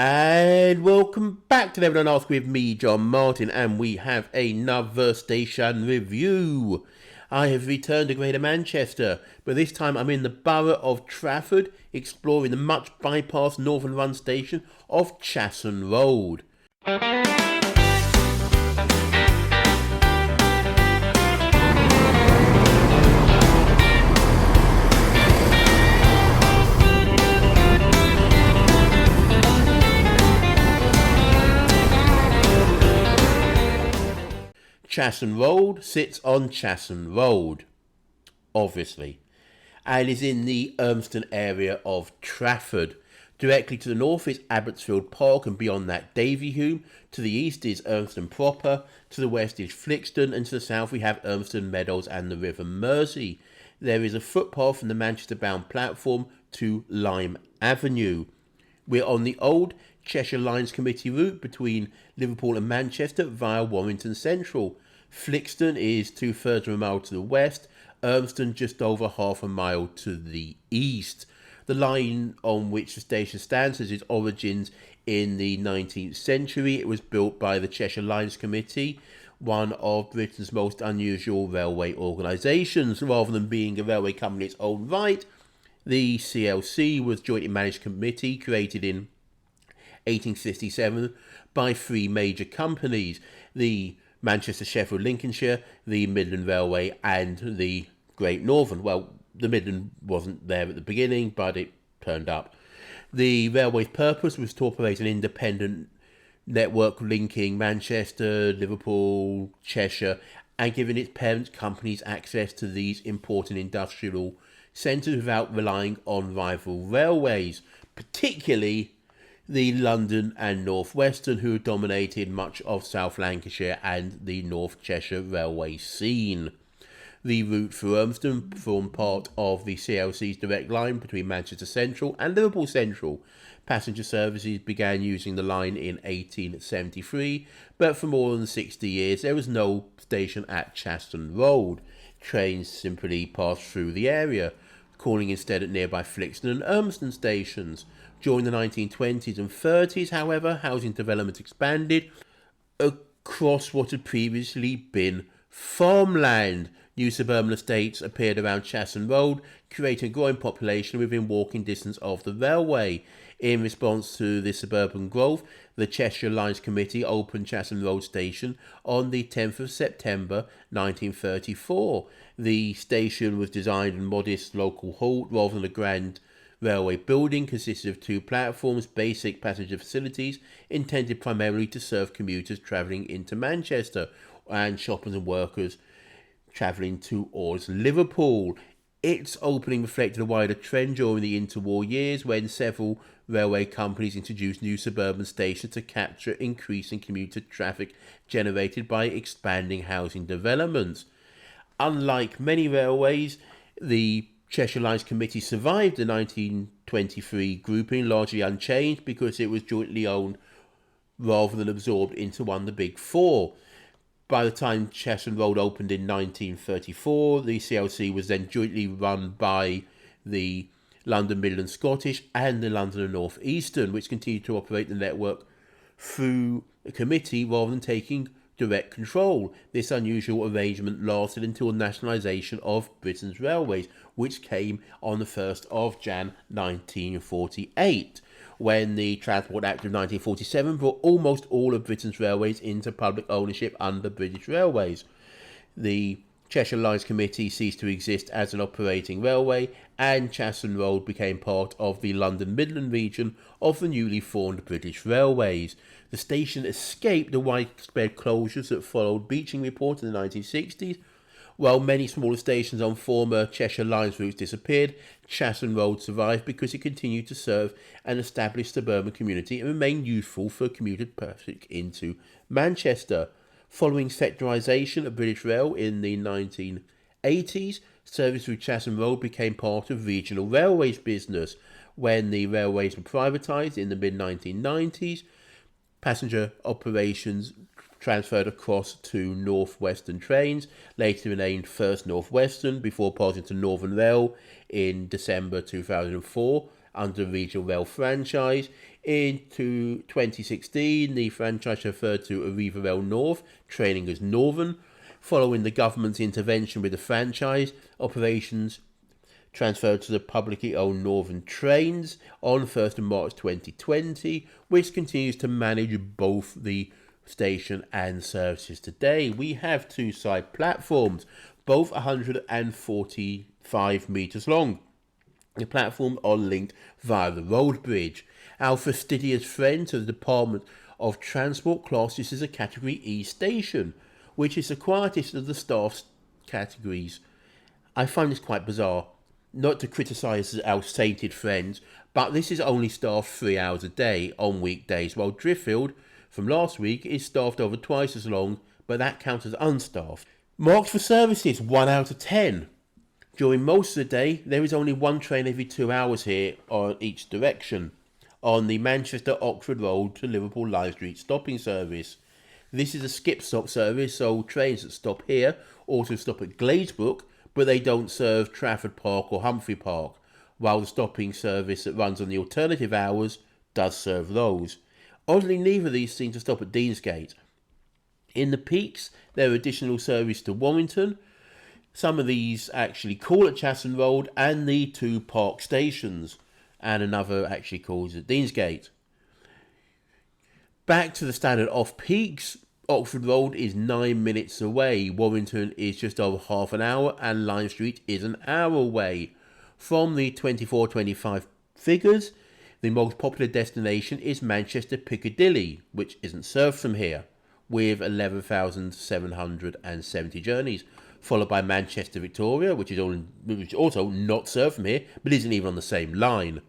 And welcome back to Never Done Ask with me, John Martin, and we have another station review. I have returned to Greater Manchester, but this time I'm in the borough of Trafford, exploring the much bypassed Northern Run station of Chassen Road. Chassen Road sits on Chassen Road, obviously, and is in the Urmston area of Trafford. Directly to the north is Abbotsfield Park, and beyond that Davyhulme. To the east is Urmston proper, to the west is Flixton, and to the south we have Urmston Meadows and the River Mersey. There is a footpath from the Manchester-bound platform to Lime Avenue. We're on the old Cheshire Lines Committee route between Liverpool and Manchester via Warrington Central. Flixton is 2/3 of a mile to the west, Urmston just over half a mile to the east. The line on which the station stands has its origins in the 19th century. It was built by the Cheshire Lines Committee, one of Britain's most unusual railway organisations. Rather than being a railway company in its own right, the CLC was a jointly managed committee created in 1867 by three major companies: the Manchester, Sheffield, Lincolnshire, the Midland Railway, and the Great Northern. Well, the Midland wasn't there at the beginning, but it turned up. The railway's purpose was to operate an independent network linking Manchester, Liverpool, Cheshire, and giving its parent companies access to these important industrial centres without relying on rival railways, particularly the London and North Western, who dominated much of South Lancashire and the North Cheshire railway scene. The route through Urmston formed part of the CLC's direct line between Manchester Central and Liverpool Central. Passenger services began using the line in 1873, but for more than 60 years there was no station at Chassen Road. Trains simply passed through the area, calling instead at nearby Flixton and Urmston stations. During the 1920s and 30s, however, housing development expanded across what had previously been farmland. New suburban estates appeared around Chassen Road, creating a growing population within walking distance of the railway. In response to this suburban growth, the Cheshire Lines Committee opened Chassen Road Station on the 10th of September 1934. The station was designed in a modest local halt rather than a grand railway building, consisted of two platforms, basic passenger facilities intended primarily to serve commuters travelling into Manchester and shoppers and workers travelling towards Liverpool. Its opening reflected a wider trend during the interwar years when several railway companies introduced new suburban stations to capture increasing commuter traffic generated by expanding housing developments. Unlike many railways, the Cheshire Lines Committee survived the 1923 grouping largely unchanged because it was jointly owned rather than absorbed into one of the big four. By the time Chassen Road opened in 1934, the CLC was then jointly run by the London Midland Scottish and the London and North Eastern, which continued to operate the network through a committee rather than taking direct control. This unusual arrangement lasted until the nationalisation of Britain's railways, which came on the 1st of Jan 1948, when the Transport Act of 1947 brought almost all of Britain's railways into public ownership under British Railways. The Cheshire Lines Committee ceased to exist as an operating railway, and Chassen Road became part of the London Midland region of the newly formed British Railways. The station escaped the widespread closures that followed Beeching Report in the 1960s. While many smaller stations on former Cheshire Lines routes disappeared, Chassen Road survived because it continued to serve an established suburban community and remained useful for commuter traffic into Manchester. Following sectorisation of British Rail in the 1980s, service through Chassen Road became part of regional railways business. When the railways were privatised in the mid-1990s, passenger operations transferred across to North Western trains, later renamed First North Western, before passing to Northern Rail in December 2004 under regional rail franchise. Into 2016, the franchise referred to Arriva Rail North, training as Northern. Following the government's intervention with the franchise, operations transferred to the publicly owned Northern Trains on 1st of March 2020, which continues to manage both the station and services today. We have two side platforms, both 145 metres long. The platforms are linked via the road bridge. Our fastidious friends at the Department of Transport class this as a Category E station, which is the quietest of the staff categories. I find this quite bizarre. Not to criticise our sainted friends, but this is only staffed 3 hours a day on weekdays, while Driffield, from last week, is staffed over twice as long, but that counts as unstaffed. Marked for services, 1 out of 10. During most of the day, there is only one train every 2 hours here on each direction, on the Manchester-Oxford Road to Liverpool Line Street stopping service. This is a skip-stop service, so trains that stop here also stop at Gladesbrook, but they don't serve Trafford Park or Humphrey Park, while the stopping service that runs on the alternative hours does serve those. Oddly, neither of these seem to stop at Deansgate. In the peaks, there are additional service to Warrington. Some of these actually call at Chassen Road and the two Park stations, and another actually calls at Deansgate. Back to the standard off-peaks, Oxford Road is 9 minutes away, Warrington is just over half an hour, and Lime Street is an hour away. From the 24-25 figures, the most popular destination is Manchester Piccadilly, which isn't served from here, with 11,770 journeys, followed by Manchester Victoria, which is also not served from here, but isn't even on the same line,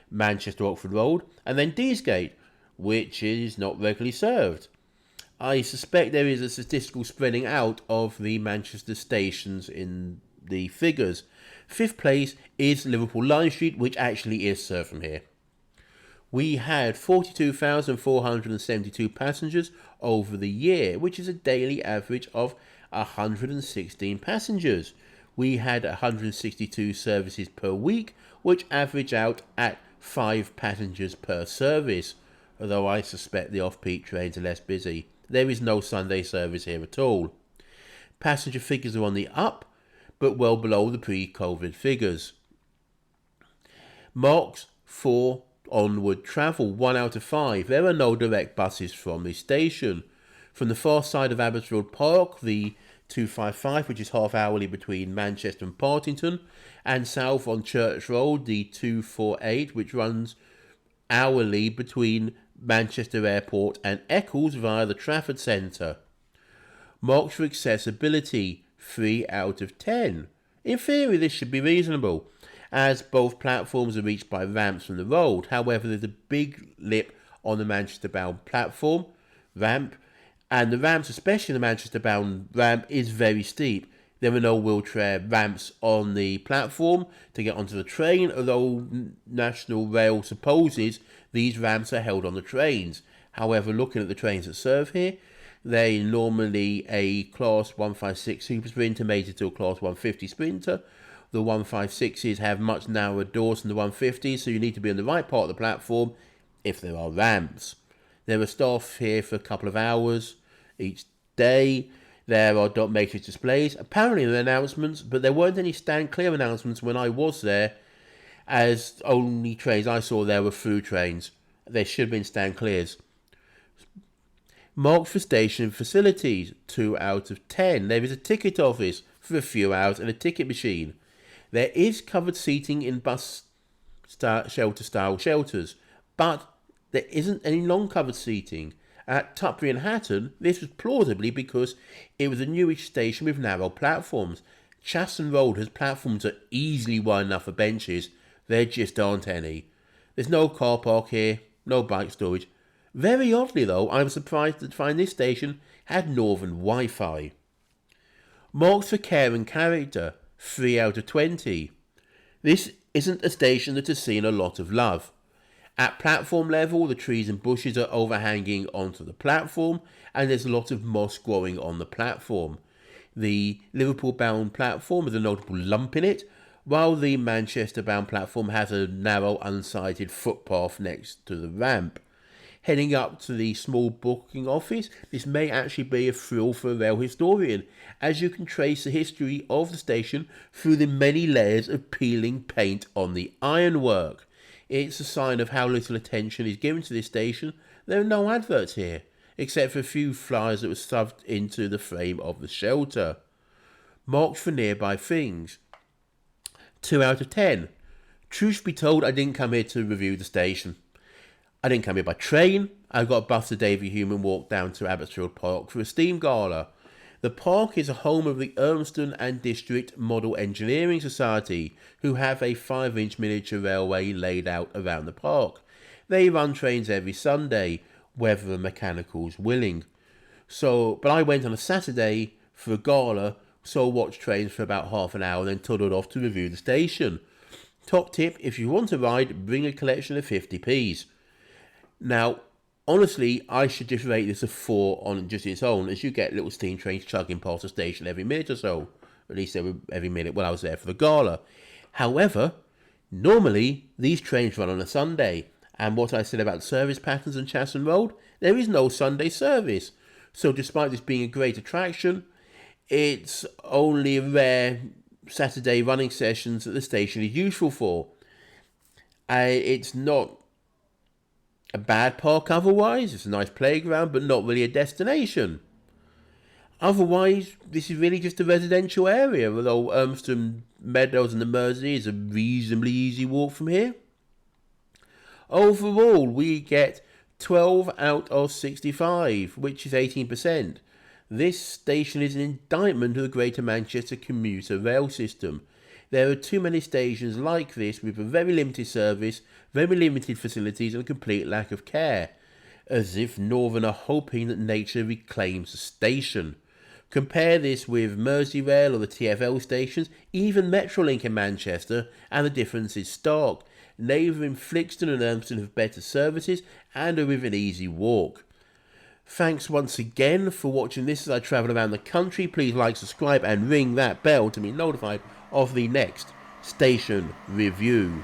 Manchester Oxford Road, and then Deansgate, which is not regularly served. I suspect there is a statistical spreading out of the Manchester stations in the figures. Fifth place is Liverpool Line Street, which actually is served from here. We had 42,472 passengers over the year, which is a daily average of 116 passengers. We had 162 services per week, which average out at 5 passengers per service, although I suspect the off-peak trains are less busy. There is no Sunday service here at all. Passenger figures are on the up, but well below the pre-COVID figures. Marks for onward travel, 1 out of 5. There are no direct buses from this station. From the far side of Abbotsfield Park, the 255, which is half hourly between Manchester and Partington, and south on Church Road, the 248, which runs hourly between Manchester Airport and Eccles via the Trafford Centre. Marks for accessibility, 3 out of 10. In theory, this should be reasonable, as both platforms are reached by ramps from the road. However, there's a big lip on the Manchester-bound platform ramp, and the ramps, especially the Manchester-bound ramp, is very steep. There are no wheelchair ramps on the platform to get onto the train, although National Rail supposes these ramps are held on the trains. However, looking at the trains that serve here, they normally a Class 156 Super Sprinter mated to a Class 150 Sprinter. The 156s have much narrower doors than the 150s, so you need to be on the right part of the platform if there are ramps. There are staff here for a couple of hours each day. There are dot matrix displays. Apparently there are announcements, but there weren't any stand clear announcements when I was there, as only trains I saw there were through trains. There should have been stand clears. Marked for station facilities, 2 out of 10. There is a ticket office for a few hours and a ticket machine. There is covered seating in bus shelter style shelters, but there isn't any non-covered seating. At Tutbury and Hatton, this was plausibly because it was a newish station with narrow platforms. Chassen Road has platforms that are easily wide enough for benches. There just aren't any. There's no car park here, no bike storage. Very oddly though, I was surprised to find this station had Northern Wi-Fi. Marks for care and character, 3 out of 20. This isn't a station that has seen a lot of love. At platform level, the trees and bushes are overhanging onto the platform, and there's a lot of moss growing on the platform. The Liverpool-bound platform has a notable lump in it, while the Manchester-bound platform has a narrow, unsighted footpath next to the ramp. Heading up to the small booking office, this may actually be a thrill for a rail historian, as you can trace the history of the station through the many layers of peeling paint on the ironwork. It's a sign of how little attention is given to this station. There are no adverts here, except for a few flyers that were stuffed into the frame of the shelter. Marked for nearby things. 2 out of 10. Truth be told, I didn't come here to review the station. I didn't come here by train. I got a bus to Davy Hume and walked down to Abbotsfield Park for a steam gala. The park is a home of the Urmston and District Model Engineering Society, who have a 5-inch miniature railway laid out around the park. They run trains every Sunday, weather and mechanicals willing. But I went on a Saturday for a gala, so I watched trains for about half an hour, then toddled off to review the station. Top tip, if you want to ride, bring a collection of 50p's. Now, honestly, I should just rate this a 4 on just its own, as you get little steam trains chugging past the station every minute or so. At least every minute while I was there for the gala. However, normally these trains run on a Sunday, and what I said about service patterns on Chassen Road, there is no Sunday service. So despite this being a great attraction, it's only rare Saturday running sessions that the station is useful for. It's not a bad park otherwise. It's a nice playground, but not really a destination. Otherwise, this is really just a residential area, although Urmston Meadows and the Mersey is a reasonably easy walk from here. Overall, we get 12 out of 65, which is 18%. This station is an indictment of the Greater Manchester commuter rail system. There are too many stations like this with a very limited service, very limited facilities and a complete lack of care. As if Northern are hoping that nature reclaims the station. Compare this with Merseyrail or the TfL stations, even Metrolink in Manchester, and the difference is stark. Neither in Flixton and Urmston have better services and are within easy walk. Thanks once again for watching this as I travel around the country. Please like, subscribe and ring that bell to be notified of the next station review.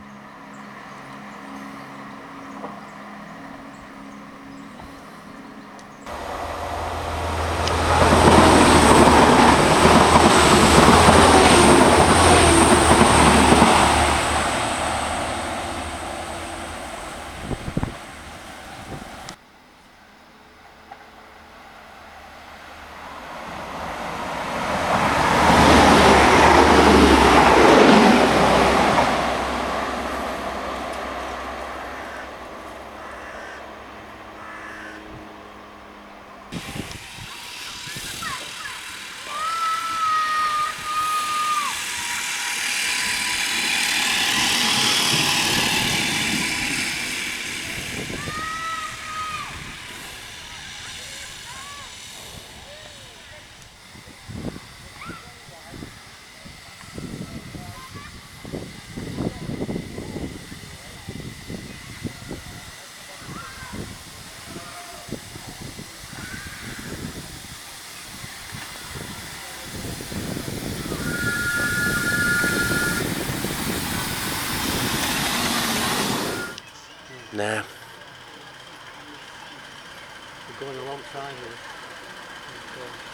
Nah. We're going a long time here.